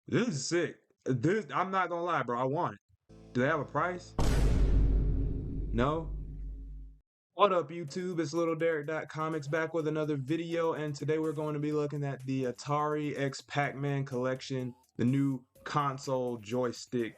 This is sick. This I'm not gonna lie, bro. I want it. Do they have a price? No? What up, YouTube? It's Little Derek.comics back with another video, and today we're going to be looking at the Atari X Pac-Man collection, the new console joystick,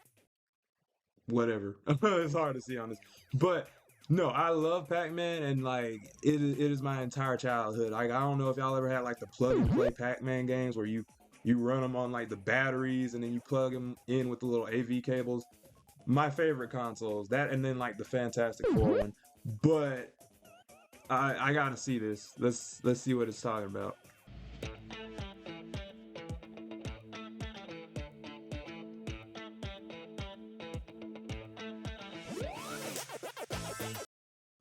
whatever. It's hard to see on this. But no, I love Pac-Man, and like it is my entire childhood. Like I don't know if y'all ever had like the plug and play Pac-Man games where you run them on like the batteries and then you plug them in with the little AV cables. My favorite consoles, that and then like the Fantastic Four one. But I gotta see this. Let's see what it's talking about.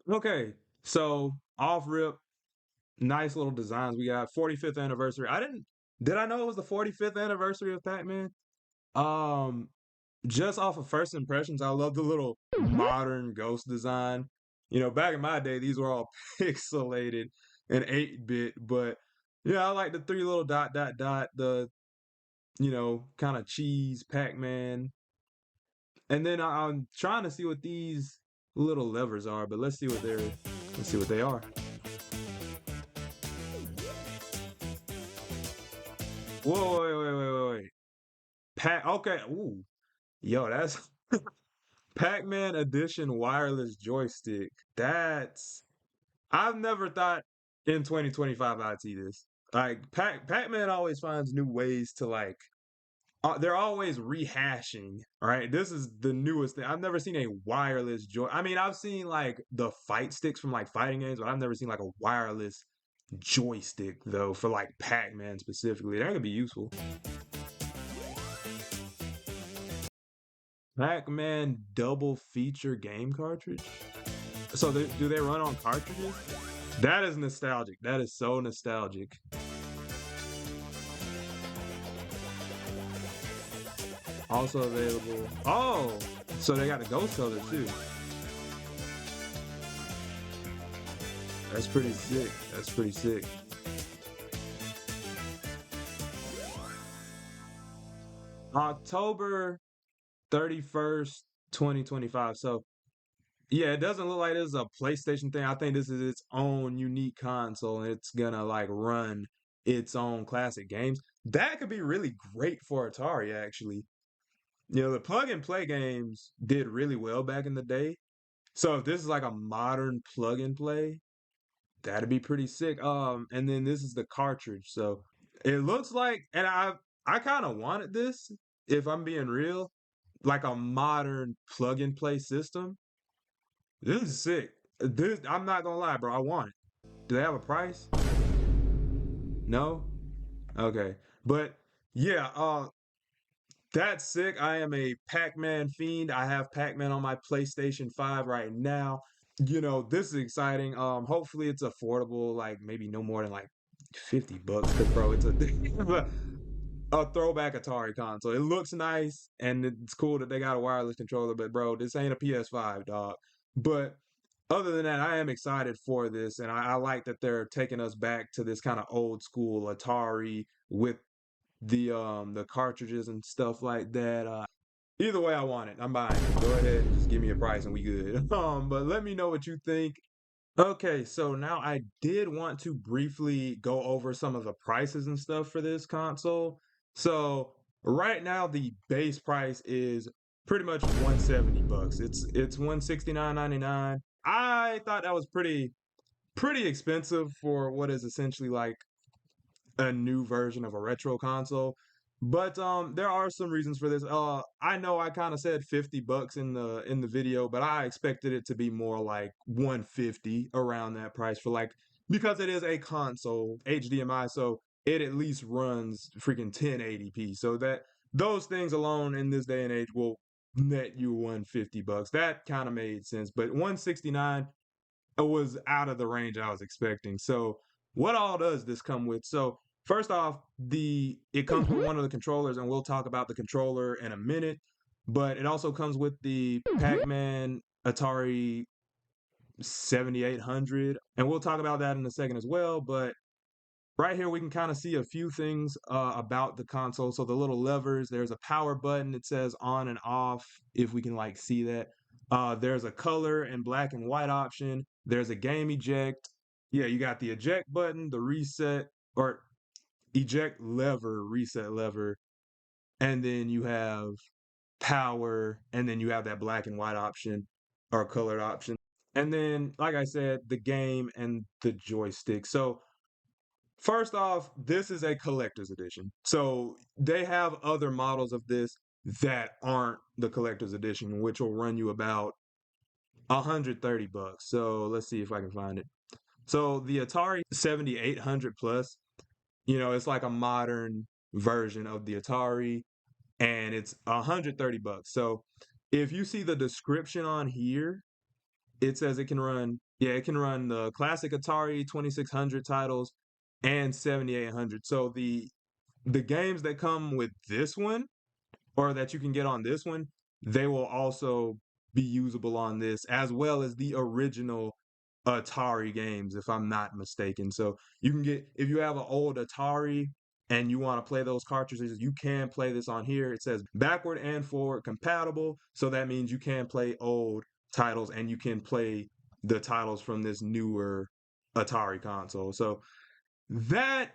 Okay, so off rip, nice little designs. We got 45th anniversary. Did I know it was the 45th anniversary of Pac-Man? Um, just off of first impressions, I love the little modern ghost design. You know, back in my day, these were all pixelated and 8-bit, but yeah, I like the three little dot dot dot, the kind of cheese Pac-Man. And then I'm trying to see what these little levers are, but let's see what they are. Whoa, wait. Okay, ooh, yo, that's Pac-Man Edition wireless joystick. I've never thought in 2025 I'd see this. Like Pac-Man always finds new ways to like they're always rehashing, right? This is the newest thing. I've never seen a wireless joy. I mean, I've seen like the fight sticks from like fighting games, but I've never seen like a wireless joystick though for like Pac-Man specifically. That could be useful. Pac-Man double feature game cartridge. So do they run on cartridges? That is nostalgic. That is so nostalgic. Also available. Oh, so they got the ghost color too. That's pretty sick. That's pretty sick. October 31st, 2025. So yeah, it doesn't look like this is a PlayStation thing. I think this is its own unique console and it's gonna like run its own classic games. That could be really great for Atari, actually. You know, the plug and play games did really well back in the day. So if this is like a modern plug and play, that'd be pretty sick. And then this is the cartridge. So it looks like, and I kind of wanted this, if I'm being real, like a modern plug and play system. This is sick. This I'm not gonna lie, bro. I want it. Do they have a price? No? Okay. But yeah, that's sick. I am a Pac-Man fiend. I have Pac-Man on my PlayStation 5 right now. You know, this is exciting. Hopefully it's affordable, like maybe no more than like 50 bucks, because bro, it's a throwback Atari console. It looks nice and it's cool that they got a wireless controller, but bro, this ain't a PS5, dog. But other than that, I am excited for this, and I like that they're taking us back to this kind of old school Atari with the cartridges and stuff like that. Either way, I want it. I'm buying it. Go ahead and just give me a price and we good. But let me know what you think. Okay, so now I did want to briefly go over some of the prices and stuff for this console. So right now the base price is pretty much 170 bucks. It's 169.99. I thought that was pretty expensive for what is essentially like a new version of a retro console. But there are some reasons for this. I know I kind of said 50 bucks in the video, but I expected it to be more like 150 around that price for like because it is a console HDMI, so it at least runs freaking 1080p. So that those things alone in this day and age will net you 150 bucks. That kind of made sense, but 169 was out of the range I was expecting. So what all does this come with? So first off, the it comes with one of the controllers, and we'll talk about the controller in a minute. But it also comes with the Pac-Man Atari 7800, and we'll talk about that in a second as well. But Right here, we can kind of see a few things about the console. So the little levers, there's a power button. It says on and off, if we can like see that. There's a color and black and white option. There's a game eject. Yeah, you got the eject button, the reset or eject lever, reset lever, and then you have power, and then you have that black and white option or colored option. And then, like I said, the game and the joystick. So first off, this is a collector's edition. So they have other models of this that aren't the collector's edition, which will run you about 130 bucks. So let's see if I can find it. So the Atari 7800 plus, it's like a modern version of the Atari and it's 130 bucks. So if you see the description on here, it says it can run the classic Atari 2600 titles and 7800. So the games that come with this one or that you can get on this one, they will also be usable on this as well as the original Atari games, if I'm not mistaken. So you can get, if you have an old Atari and you want to play those cartridges, you can play this on here. It says backward and forward compatible. So that means you can play old titles and you can play the titles from this newer Atari console. So that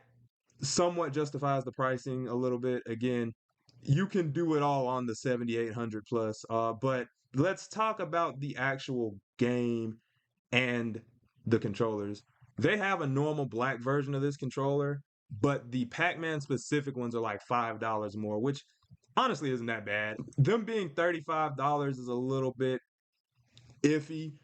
somewhat justifies the pricing a little bit. Again, you can do it all on the 7800 plus. But let's talk about the actual game and the controllers. They have a normal black version of this controller, but the Pac-Man specific ones are like $5 more, which honestly isn't that bad. Them being $35 is a little bit iffy,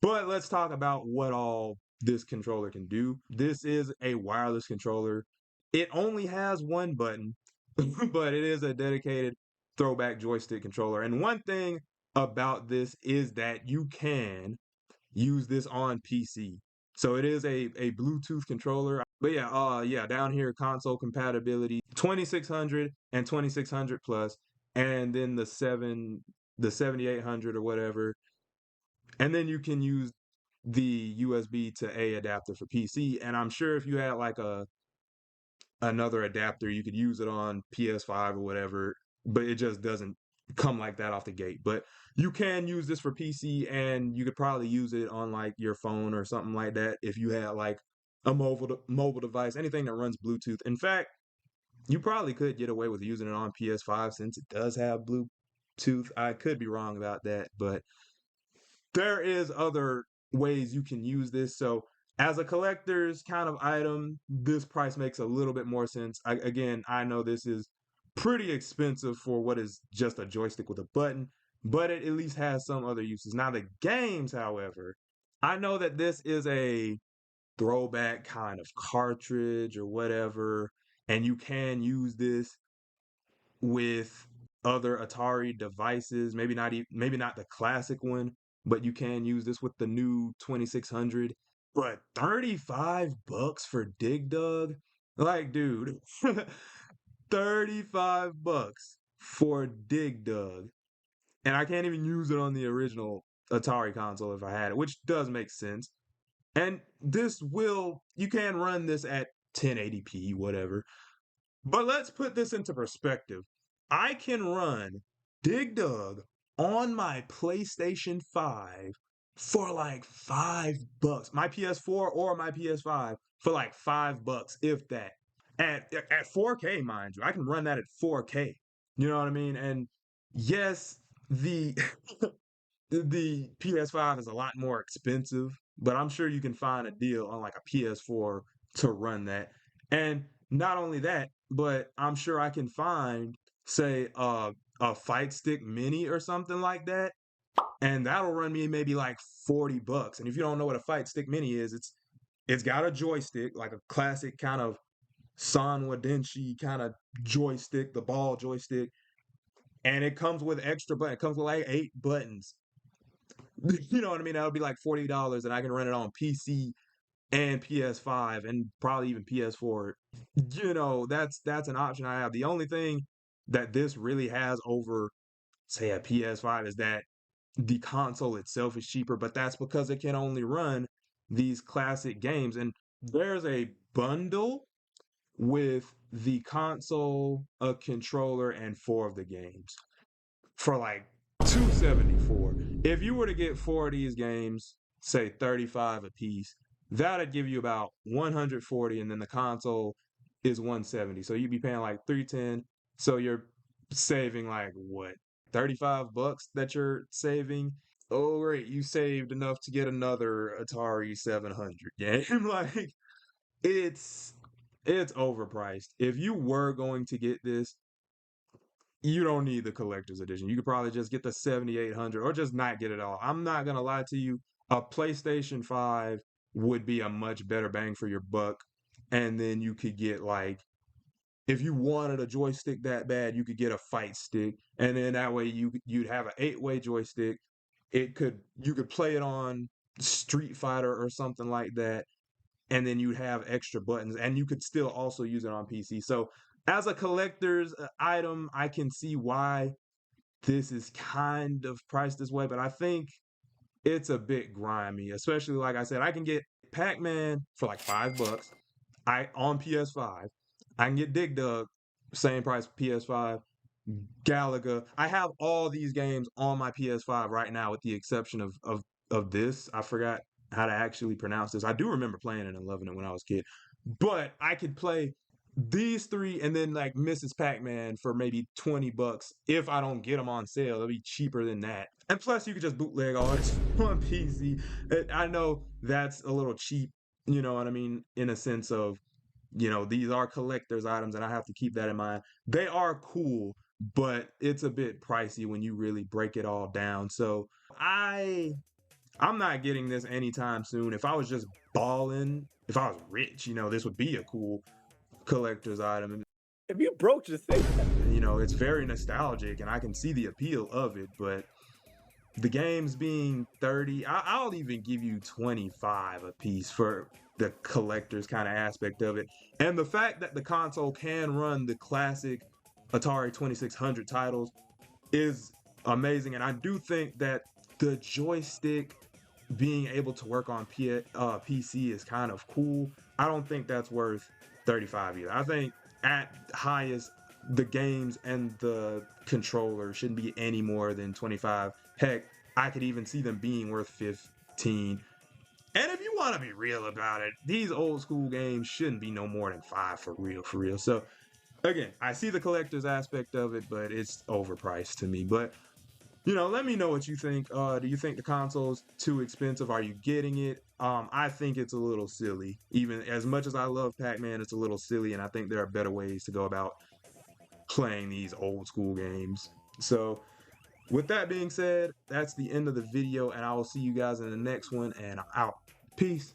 but let's talk about what all this controller can do. This is a wireless controller. It only has one button, but it is a dedicated throwback joystick controller. And one thing about this is that you can use this on PC. So it is a Bluetooth controller. But yeah, down here console compatibility 2600 and 2600 plus and then the 7800 or whatever. And then you can use the USB to A adapter for PC. And I'm sure if you had like another adapter, you could use it on PS5 or whatever, but it just doesn't come like that off the gate. But you can use this for PC and you could probably use it on like your phone or something like that if you had like a mobile device, anything that runs Bluetooth. In fact, you probably could get away with using it on PS5 since it does have Bluetooth. I could be wrong about that, but there is other ways you can use this. So as a collector's kind of item, this price makes a little bit more sense. Again, I know this is pretty expensive for what is just a joystick with a button, but it at least has some other uses. Now the games, however, I know that this is a throwback kind of cartridge or whatever, and you can use this with other Atari devices. Maybe not the classic one, but you can use this with the new 2600. But 35 bucks for Dig Dug? Like, dude, 35 bucks for Dig Dug. And I can't even use it on the original Atari console if I had it, which does make sense. And you can run this at 1080p, whatever. But let's put this into perspective. I can run Dig Dug on my PlayStation 5 for like $5. My PS4 or my PS5 for like $5, if that. At 4K, mind you. I can run that at 4K. You know what I mean? And yes, the the PS5 is a lot more expensive, but I'm sure you can find a deal on like a PS4 to run that. And not only that, but I'm sure I can find, say, a Fight Stick Mini or something like that, and that'll run me maybe like $40. And if you don't know what a Fight Stick Mini is, it's got a joystick, like a classic kind of Sanwa Denshi kind of joystick, the ball joystick, and it comes with extra buttons. It comes with like 8 buttons. You know what I mean? That would be like $40, and I can run it on PC and PS5 and probably even PS4. That's an option I have. The only thing that this really has over, say, a PS5 is that the console itself is cheaper, but that's because it can only run these classic games. And there's a bundle with the console, a controller, and 4 of the games for like 274. If you were to get 4 of these games, say 35 a piece, that'd give you about 140, and then the console is 170. So you'd be paying like 310. So you're saving like what, 35 bucks that you're saving. Oh great, you saved enough to get another Atari 700 game. Like it's it's overpriced. If you were going to get this, you don't need the collector's edition. You could probably just get the 7800 or just not get it all. I'm not going to lie to you. A PlayStation 5 would be a much better bang for your buck. And then you could get like, if you wanted a joystick that bad, you could get a fight stick. And then that way you'd have an 8-way joystick. You could play it on Street Fighter or something like that, and then you'd have extra buttons, and you could still also use it on PC. So as a collector's item, I can see why this is kind of priced this way, but I think it's a bit grimy, especially like I said, I can get Pac-Man for like $5. I on PS5. I can get Dig Dug, same price PS5. Galaga. I have all these games on my PS5 right now, with the exception of this. I forgot how to actually pronounce this. I do remember playing it and loving it when I was a kid, but I could play these three and then like Mrs. Pac-Man for maybe 20 bucks if I don't get them on sale. It'll be cheaper than that. And plus, you could just bootleg all this on PC. I know that's a little cheap, you know what I mean, in a sense of, these are collector's items, and I have to keep that in mind. They are cool, but it's a bit pricey when you really break it all down. So I'm not getting this anytime soon. If I was just balling, if I was rich, this would be a cool collector's item. If you broke, just say that. It's very nostalgic, and I can see the appeal of it, but the games being 30, I'll even give you 25 a piece for the collector's kind of aspect of it. And the fact that the console can run the classic Atari 2600 titles is amazing. And I do think that the joystick being able to work on PC is kind of cool. I don't think that's worth 35 either. I think at highest, the games and the controller shouldn't be any more than 25. Heck, I could even see them being worth 15. And if you want to be real about it, these old school games shouldn't be no more than 5 for real. So again, I see the collector's aspect of it, but it's overpriced to me. But let me know what you think. Do you think the console's too expensive? Are you getting it? I think it's a little silly. Even as much as I love Pac-Man, it's a little silly, and I think there are better ways to go about playing these old school games. So with that being said, that's the end of the video, and I will see you guys in the next one, and I'm out. Peace.